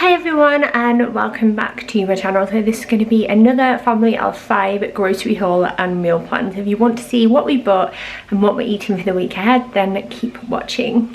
Hi everyone and welcome back to my channel. So this is going to be another family of 5 grocery haul and meal plans. If you want to see what we bought and what we're eating for the week ahead, then keep watching.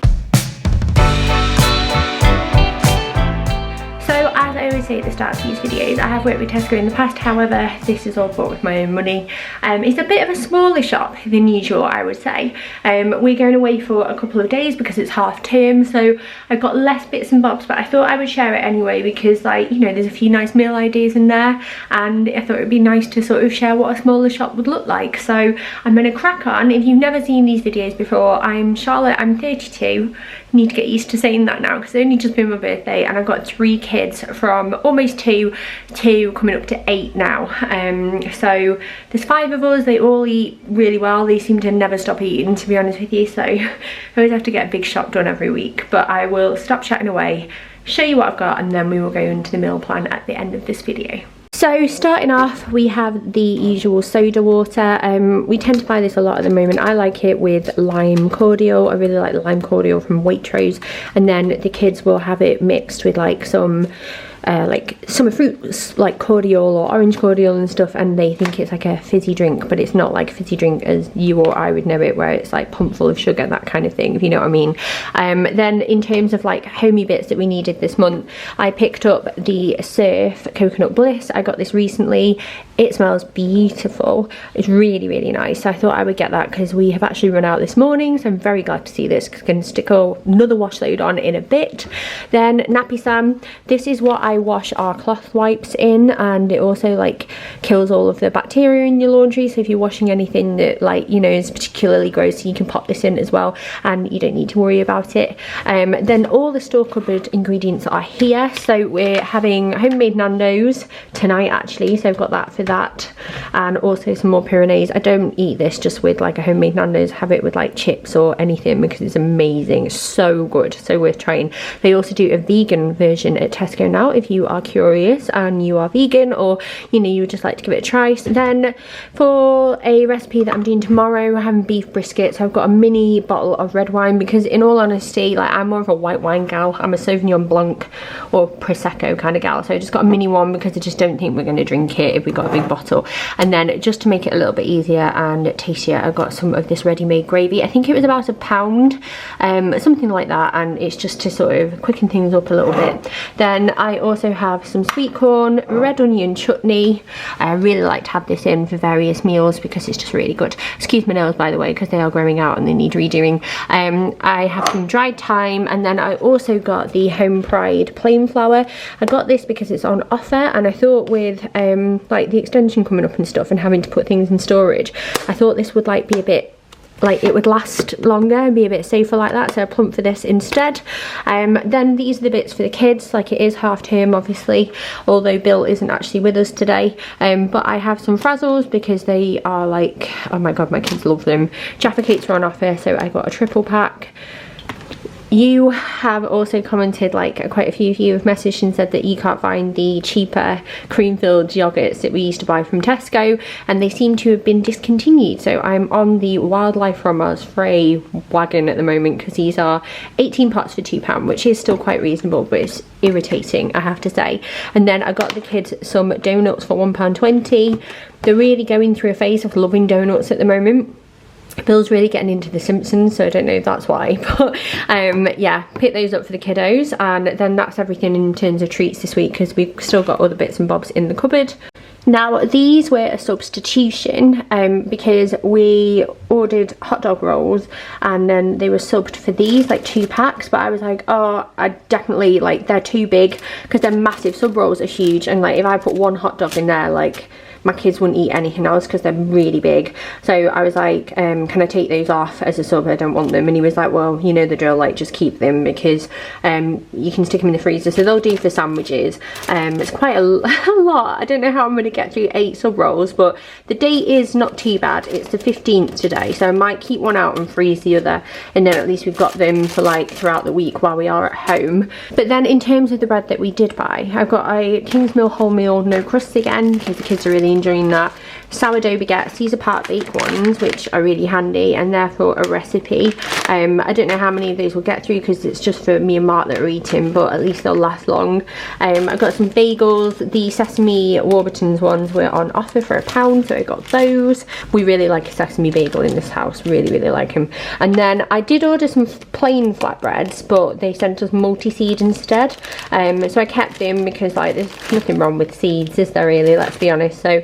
So as I always say at the start of these videos, I have worked with Tesco in the past, however this is all bought with my own money. It's a bit of a smaller shop than usual, I would say. We're going away for a couple of days because it's half term, so I've got less bits and bobs, but I thought I would share it anyway because, like, you know, there's a few nice meal ideas in there and I thought it would be nice to sort of share what a smaller shop would look like. So I'm going to crack on. If you've never seen these videos before, I'm Charlotte, I'm 32. Need to get used to saying that now because it's only just been my birthday and I've got 3 kids from almost 2 to coming up to 8 now. So there's 5 of us. They all eat really well. They seem to never stop eating, to be honest with you, so I always have to get a big shop done every week. But I will stop chatting away, show you what I've got, and then we will go into the meal plan at the end of this video. So starting off, we have the usual soda water. We tend to buy this a lot at the moment. I like it with lime cordial. I really like the lime cordial from Waitrose, and then the kids will have it mixed with like some summer fruits like cordial or orange cordial and stuff, and they think it's like a fizzy drink, but it's not like a fizzy drink as you or I would know it, where it's like pumped full of sugar, that kind of thing, if you know what I mean. Then in terms of like homey bits that we needed this month, I picked up the Surf Coconut Bliss. I got this recently. It smells beautiful. It's really, really nice. So I thought I would get that because we have actually run out this morning, so I'm very glad to see this because I'm going to stick another wash load on in a bit. Then Nappy Sam. This is what I wash our cloth wipes in, and it also like kills all of the bacteria in your laundry, so if you're washing anything that, like, you know, is particularly gross, you can pop this in as well and you don't need to worry about it. Then all the store cupboard ingredients are here. So we're having homemade Nando's tonight actually, so I've got that for that, and also some more Pyrenees. I don't eat this just with like a homemade Nando's, have it with like chips or anything because it's amazing, it's so good, so worth trying. They also do a vegan version at Tesco now if you are curious and you are vegan, or you know, you would just like to give it a try. So then for a recipe that I'm doing tomorrow, I'm having beef brisket. So I've got a mini bottle of red wine because, in all honesty, like, I'm more of a white wine gal. I'm a Sauvignon Blanc or Prosecco kind of gal, so I just got a mini one because I just don't think we're going to drink it if we got a big bottle. And then just to make it a little bit easier and tastier, I got some of this ready-made gravy. I think it was about £1, something like that, and it's just to sort of quicken things up a little bit. Then I also have some sweet corn, red onion chutney. I really like to have this in for various meals because it's just really good. Excuse my nails, by the way, because they are growing out and they need redoing. I have some dried thyme, and then I also got the Home Pride plain flour. I got this because it's on offer, and I thought with like the extension coming up and stuff and having to put things in storage, I thought this would like be a bit, like, it would last longer and be a bit safer like that, so I plumped for this instead. Then these are the bits for the kids. Like, it is half term obviously, although Bill isn't actually with us today, but I have some Frazzles because they are like, oh my god, my kids love them. Jaffa cakes are on offer, so I got a triple pack. You have also commented, like, quite a few of you have messaged and said that you can't find the cheaper cream-filled yogurts that we used to buy from Tesco, and they seem to have been discontinued. So I'm on the Wildlife from Us Frey wagon at the moment because these are 18 pots for £2, which is still quite reasonable, but it's irritating, I have to say. And then I got the kids some donuts for £1.20. They're really going through a phase of loving donuts at the moment. Bill's really getting into The Simpsons, so I don't know if that's why, but yeah, pick those up for the kiddos. And then that's everything in terms of treats this week because we've still got other bits and bobs in the cupboard. Now these were a substitution because we ordered hot dog rolls and then they were subbed for these, like 2 packs, but I was like, oh, I definitely, like, they're too big because they're massive. Sub rolls are huge, and like if I put 1 hot dog in there, like, my kids wouldn't eat anything else because they're really big. So I was like, can I take those off as a sub? I don't want them. And he was like, well, you know the drill, like, just keep them because you can stick them in the freezer. So they'll do for sandwiches. It's quite a lot. I don't know how I'm going to get through 8 sub rolls, but the date is not too bad. It's the 15th today, so I might keep one out and freeze the other, and then at least we've got them for like throughout the week while we are at home. But then in terms of the bread that we did buy, I've got a Kingsmill wholemeal no crusts again because the kids are really enjoying that. sourdough baguettes. These are part baked ones, which are really handy, and they're for a recipe. I don't know how many of these we'll get through because it's just for me and Mark that are eating, but at least they'll last long. I've got some bagels. The sesame Warburton's ones were on offer for £1, so I got those. We really like a sesame bagel in this house, really like them. And then I did order some plain flatbreads, but they sent us multi-seed instead, so I kept them because like there's nothing wrong with seeds, is there really, let's be honest. So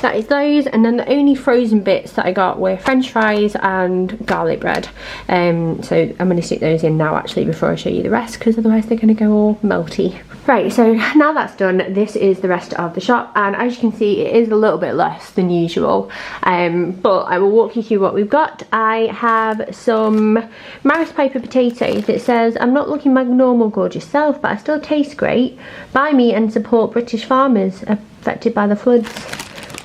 that is those, and then the only frozen bits that I got were french fries and garlic bread. So I'm going to stick those in now actually before I show you the rest, because otherwise they're going to go all melty. Right, so now that's done, this is the rest of the shop, and as you can see it is a little bit less than usual, but I will walk you through what we've got. I have some Maris Piper potatoes. It says, I'm not looking my normal gorgeous self, but I still taste great. Buy me and support British farmers affected by the floods.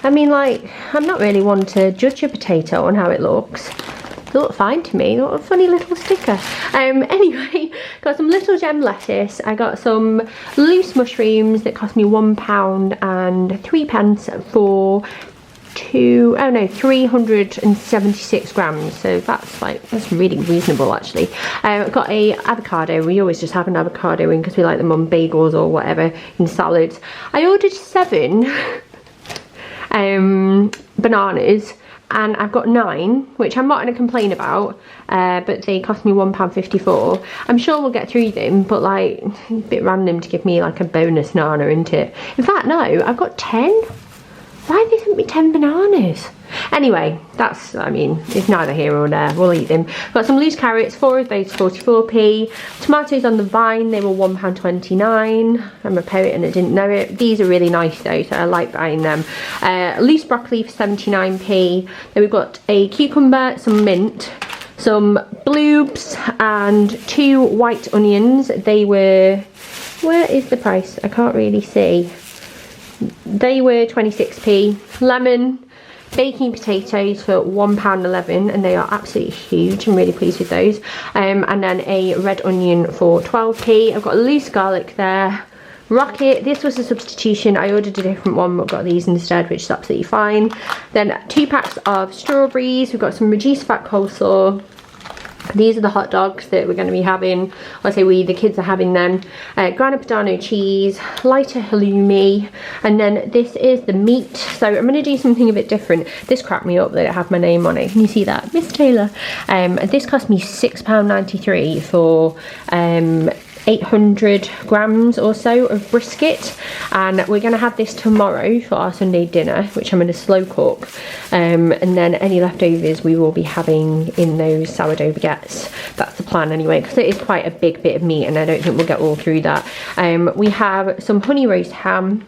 I mean, like, I'm not really one to judge a potato on how it looks. They look fine to me. What a funny little sticker. Anyway, got some little gem lettuce. I got some loose mushrooms that cost me £1 and 3 pence for 376 grams. So that's really reasonable actually. I've got a avocado. We always just have an avocado in because we like them on bagels or whatever, in salads. I ordered 7 bananas, and I've got 9, which I'm not going to complain about, but they cost me £1.54. I'm sure we'll get through them, but like, a bit random to give me like a bonus nana, isn't it? In fact, no, I've got 10. Why have they sent me 10 bananas? Anyway, that's, I mean, it's neither here or there. We'll eat them. Got some loose carrots, 4 of those 44p. Tomatoes on the vine, they were £1.29. I'm a poet and I didn't know it. These are really nice though, so I like buying them. Loose broccoli for 79p. Then we've got a cucumber, some mint, some bloobs, and 2 white onions. They were, where is the price? I can't really see. They were 26p. Lemon, baking potatoes for £1.11, and they are absolutely huge. I'm really pleased with those. And then a red onion for 12p. I've got loose garlic there. Rocket, this was a substitution. I ordered a different one but got these instead, which is absolutely fine. Then 2 packs of strawberries. We've got some reduced fat coleslaw. These are the hot dogs that we're going to be having. I say we, the kids are having them. Grana Padano cheese, lighter halloumi, and then this is the meat. So I'm going to do something a bit different. This cracked me up that it had my name on it. Can you see that? Miss Taylor. This cost me £6.93 for 800 grams or so of brisket, and we're going to have this tomorrow for our Sunday dinner, which I'm going to slow cook, and then any leftovers we will be having in those sourdough baguettes. That's the plan anyway, because it is quite a big bit of meat and I don't think we'll get all through that. We have some honey roast ham,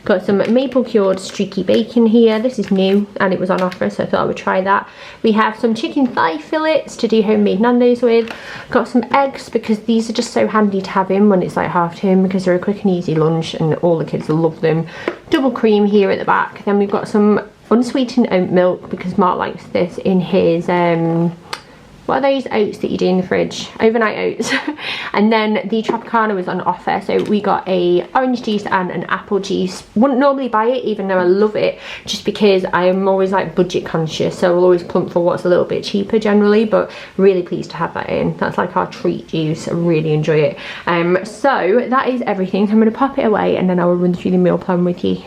got some maple cured streaky bacon here. This is new and it was on offer, so I thought I would try that. We have some chicken thigh fillets to do homemade Nando's with. Got some eggs because these are just so handy to have in when it's like half term, because they're a quick and easy lunch and all the kids will love them. Double cream here at the back. Then we've got some unsweetened oat milk because Mark likes this in his what are those oats that you do in the fridge? Overnight oats. And then the Tropicana was on offer, so we got a orange juice and an apple juice. Wouldn't normally buy it even though I love it, just because I am always like budget conscious, so I'll always plump for what's a little bit cheaper generally, but really pleased to have that in. That's like our treat juice. I really enjoy it. So that is everything. So I'm going to pop it away and then I will run through the meal plan with you.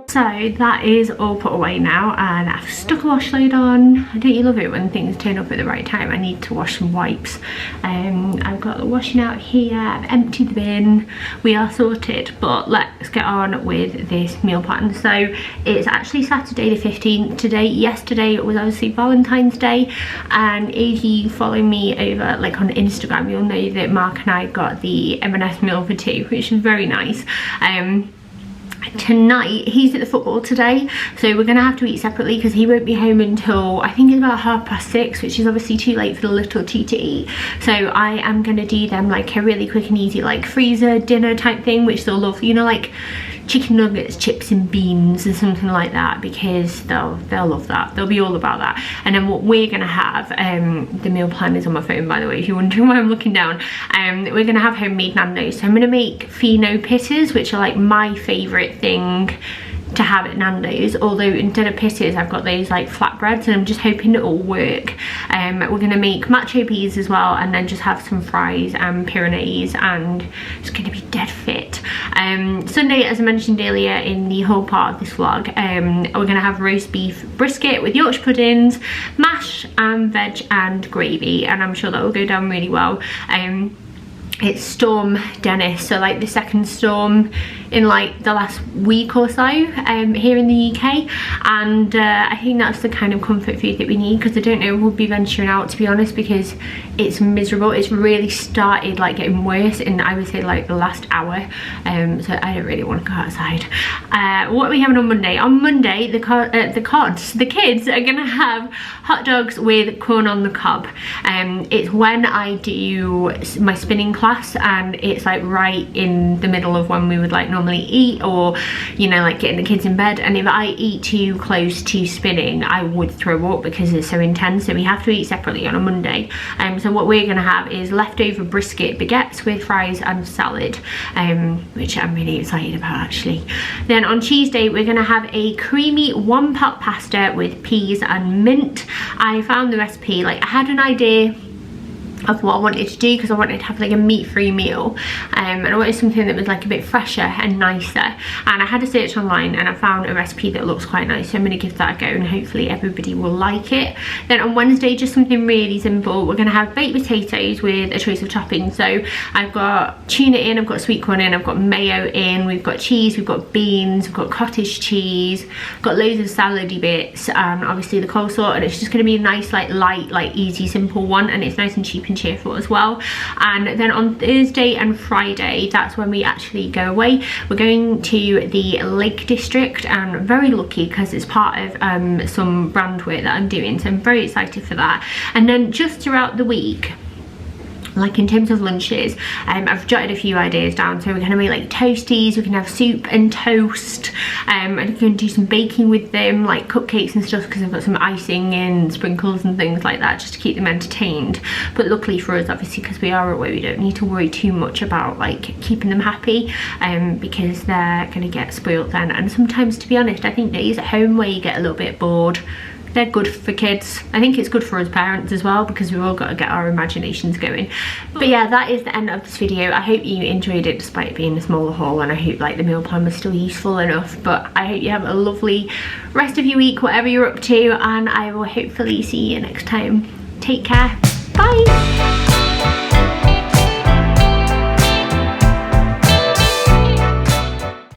So that is all put away now, and I've stuck a wash load on. Don't you love it when things turn up at the right time? I need to wash some wipes. I've got the washing out here, I've emptied the bin, we are sorted. But let's get on with this meal plan. So it's actually Saturday the 15th today. Yesterday was obviously Valentine's Day, and if you follow me over like on Instagram, you'll know that Mark and I got the M&S meal for 2, which is very nice. Tonight he's at the football today, so we're gonna have to eat separately because he won't be home until I think it's about 6:30, which is obviously too late for the little two to eat. So I am gonna do them like a really quick and easy like freezer dinner type thing, which they'll love, you know, like chicken nuggets, chips and beans and something like that, because they'll love that. They'll be all about that. And then what we're gonna have, the meal plan is on my phone, by the way, if you're wondering why I'm looking down. We're gonna have homemade Nando's. So I'm gonna make fino pittas, which are like my favorite thing to have at Nando's, although instead of pittas I've got those like flatbreads, and I'm just hoping it'll work. We're gonna make macho peas as well, and then just have some fries and Pyrenees, and it's gonna be dead fit. Sunday, as I mentioned earlier in the whole part of this vlog, we're gonna have roast beef brisket with Yorkshire puddings, mash and veg and gravy, and I'm sure that will go down really well. It's Storm Dennis, so like the second storm in like the last week or so here in the UK, and I think that's the kind of comfort food that we need, because I don't know if we'll be venturing out, to be honest, because it's miserable. It's really started like getting worse in, I would say, like the last hour, so I don't really want to go outside. What are we having on Monday? On Monday, the kids are gonna have hot dogs with corn on the cob. It's when I do my spinning class, and it's like right in the middle of when we would like normally eat, or you know, like getting the kids in bed, and if I eat too close to spinning I would throw up because it's so intense, so we have to eat separately on a Monday. So what we're gonna have is leftover brisket baguettes with fries and salad, which I'm really excited about actually. Then on Tuesday we're gonna have a creamy one pot pasta with peas and mint. I found the recipe, like I had an idea of what I wanted to do, because I wanted to have like a meat-free meal, and I wanted something that was like a bit fresher and nicer, and I had a search online and I found a recipe that looks quite nice, so I'm going to give that a go and hopefully everybody will like it. Then on Wednesday, just something really simple, we're going to have baked potatoes with a choice of toppings. So I've got tuna in, I've got sweet corn in, I've got mayo in, we've got cheese, we've got beans, we've got cottage cheese, got loads of salady bits, and obviously the coleslaw, and it's just going to be a nice like light, like easy, simple one, and it's nice and cheap and cheerful as well. And then on Thursday and Friday, that's when we actually go away. We're going to the Lake District, and I'm very lucky because it's part of some brand work that I'm doing, so I'm very excited for that. And then just throughout the week, like in terms of lunches, I've jotted a few ideas down. So we're gonna make like toasties, we can have soup and toast, and we're gonna do some baking with them, like cupcakes and stuff, because I've got some icing and sprinkles and things like that, just to keep them entertained. But luckily for us, obviously, because we are away, we don't need to worry too much about like keeping them happy, because they're gonna get spoiled then. And sometimes, to be honest, I think days at home where you get a little bit bored, they're good for kids. I think it's good for us parents as well, because we've all got to get our imaginations going. But yeah, that is the end of this video. I hope you enjoyed it despite it being a smaller haul, and I hope like the meal plan was still useful enough. But I hope you have a lovely rest of your week, whatever you're up to, and I will hopefully see you next time. Take care. Bye.